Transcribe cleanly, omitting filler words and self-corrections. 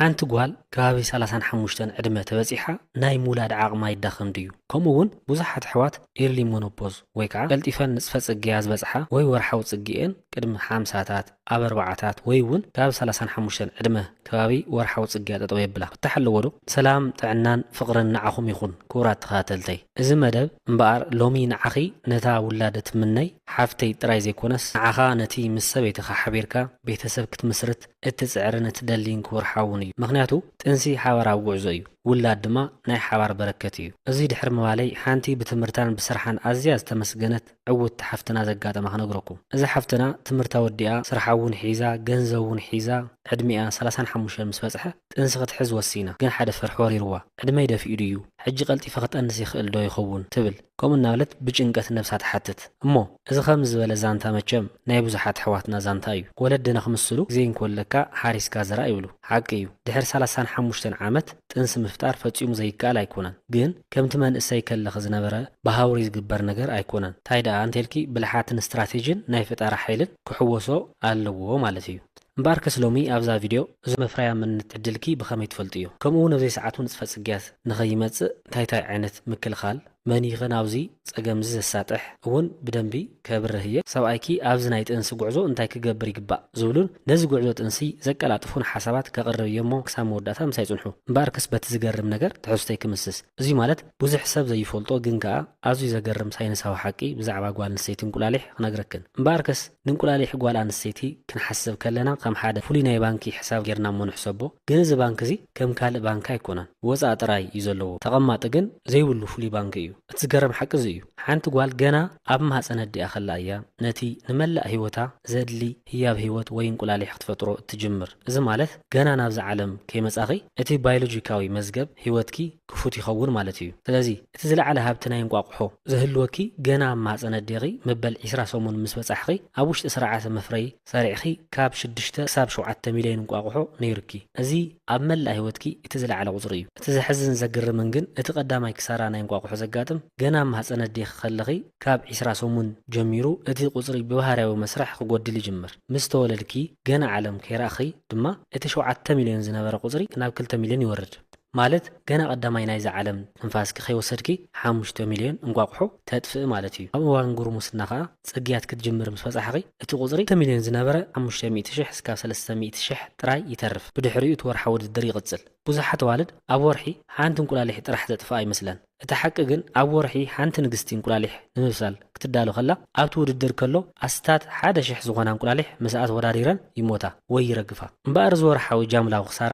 ሓንቲ ጓል ከባቢ 35 ዕድመ ተበፂሓ ናይ ሙላድ ዓቕማ ይዳኸም ድዩ ከምኡውን ብዙሓት ኣሕዋት ኤርሊ ሞኖፖዝ ወይ ከዓ ቀልጢፈን ንፅፈ ጽግያ ዝበፅሓ ወይ ወርሓዊ ጽግኤን ቅድሚ 50ታት ኣብ 40ታት ወይ እውን ካብ 35 ዕድመ ከባቢ ወርሓዊ ጽግያ ጠጠው የብላ እተሓለወ ዶ ሰላም ጥዕናን ፍቕርን ንዓኹም ይኹን ክቡራት ተኸታተልተይ እዚ መደብ እምበኣር ሎሚ ንዓኺ ነታ ውላደት ምነይ ሓፍተይ ጥራይ ዘይኮነስ ንዓኻ ነቲ ምስ ሰበይትኻ ሓቢርካ ቤተሰብ ክትምስርት እትፅዕርን እትደሊን ክወርሓውን እዩ ምክንያቱ ጥንሲ ሓበራዊ ጉዕዞ እዩ ውላድ ድማ ናይ ሓባር በረከት እዩ እዚ ድሕሪ ምባለይ ሓንቲ ብትምህርታን ብስርሓን ኣዝያ ዝተመስገነት ዕውት ሓፍትና ዘጋጠማ ክነግረኩም እዚ ሓፍትና ትምህርታ ወዲኣ ስርሓውን ሒዛ ገንዘቡን ሒዛ ዕድሚኣ 35 ምስ በፅሐ ጥንሲ ክትሕዝ ወሲና ግን ሓደ ፍርሕ ወሪርዋ ዕድመይ ደፊኡ ድዩ ሕጂ ቀልጢፈ ክጠንስ ይኽእል ዶ ይኸውን ትብል ከምኡ እናበለት ብጭንቀት ነብሳ ትሓትት እሞ እዚ ከም ዝበለ ዛንታ መቸም ናይ ብዙሓት ኣሕዋትና ዛንታ እዩ ወለድና ክምስሉ ግዜ እንኮለካ ሓሪስካ ዘራ ይብሉ ሓቂ እዩ ድሕሪ 35 ዓመት ጥንሲ ምፍጣር ፈፂሙ ዘይከኣል ኣይኮነን ግን ከምቲ መንእሰይ ከለኸ ዝነበረ ብሃውሪ ዝግበር ነገር ኣይኮነን እንታይ ደኣ እንተልኪ ብልሓትን ስትራቴጂን ናይ ፈጠራ ሓይልን ክሕወሶ ኣለዎ ማለት እዩ እምበኣር ከስሎሚ ኣብዛ ቪድዮ እዚ መፍራያ መንነት ዕድልኪ ብኸመይ ትፈልጡ እዩ ከምኡውን ኣብዘይ ሰዓቱ ንፅፈ ጽግያት ንኸይመፅእ እንታይ ዓይነት ምክልኻል መኒኸ ናብዚ ፀገም ዘሳጥሕ እውን ብደንቢ ከብርህ እየ ሰብኣይኪ ኣብዚ ናይ ጥንሲ ጉዕዞ እንታይ ክገብር ይግባእ ዝብሉን ነዚ ጉዕዞ ጥንሲ ዘቀላጥፉን ሓሳባት ከቕርብ እየ እሞ ክሳብ መወዳእታ ምሳይ ፅንሑ እምበኣር ከስ በቲ ዝገርም ነገር ትሕዝቶይ ክምስስ እዚ ማለት ብዙሕ ሰብ ዘይፈልጦ ግን ከዓ ኣዝዩ ዘገርም ሳይንሳዊ ሓቂ ብዛዕባ ጓል ኣንስተይቲ እንቁላሊሕ ክነግረክን እምበኣር ከስ ንእንቁላሊሕ ጓል ኣንስተይቲ ክንሓስብ ከለና ከም ሓደ ፍሉይ ናይ ባንኪ ሕሳብ ጌርና እሞ ንሕሰቦ ግን እዚ ባንኪ እዚ ከም ካልእ ባንኪ ኣይኮነን ወፃእ ጥራይ እዩ ዘለዎ ተቐማጢ ግን ዘይብሉ ፍሉይ ባንኪ እዩ እቲ ዝገርም ሓቂ እዚ እዩ ሓንቲ ጓል ገና ኣብ ማህፀን ኣዲኣ ከላ እያ ነቲ ንመላእ ሂወታ ዘድሊ ህያብ ሂወት ወይ እንቁላሊሕ ክትፈጥሮ እትጅምር እዚ ማለት ገና ናብዚ ዓለም ከይመጻኺ እቲ ባዮሎጂካዊ መዝገብ ሂወትኪ ክፉት ይኸውን ማለት እዩ ስለዚ እቲ ዝለዓለ ሃብቲ ናይ እንቋቑሖ ዝህልወኪ ገና ኣብ ማህፀን ኣዲኺ መበል 20 ሰሙን ምስ በጻሕኺ ኣብ ውሽጢ ስርዓተ መፍረይ ሰሪዕኺ ካብ 6 ክሳብ 7 ሚልዮን እንቋቑሖ ነይርኪ እዚ ኣብ መላእ ሂወትኪ እቲ ዝለዓለ ቁፅሪ እዩ እቲ ዘሕዝን ዘግርምን ግን እቲ ቀዳማይ ክሳራ ናይ እንቋቑሖ ዘጋጥም ገና ማህፀን ኣዲኺ ከለኺ ካብ 20 ሰሙን ጀሚሩ እቲ ቁፅሪ ብባህርያዊ መስርሕ ክጎድል ይጅምር ምስ ተወለድኪ ገና ዓለም ከይራእኺ ድማ እቲ 7 ሚልዮን ዝነበረ ቁፅሪ ናብ 2 ሚልዮን ይወርድ ማለት ገና ቀዳማይ ናይዚ ዓለም ትንፋስኪ ከይወሰድኪ 5 ሚልዮን እንቋቑሖ ተጥፍእ ማለት እዩ ኣብ እዋን ጉርሙስና ከዓ ጽግያት ክትጅምር ምስ በጻሕኺ እቲ ቁፅሪ 2 ሚልዮን ዝነበረ 500,000 እስካብ 300,000 ጥራይ ይተርፍ ብድሕሪኡ እቲ ወርሓዊ ውድድር ይቕፅል ብዙሓት ዋልድ ኣብ ወርሒ ሓንቲ እንቁላሊሕ ጥራሕ ዘጥፍኣ ይመስለን እቲ ሓቂ ግን ኣብ ወርሒ ሓንቲ ንግስቲ እንቁላሊሕ ንምብሳል ክትዳሎ ከላ ኣብቲ ውድድር ከሎ ኣስታት 1,000 ዝኾና እንቁላሊሕ ምስኣት ወዳዲረን ይሞታ ወይ ይረግፋ እምበኣር እዚ ወርሓዊ ጃምላዊ ክሳራ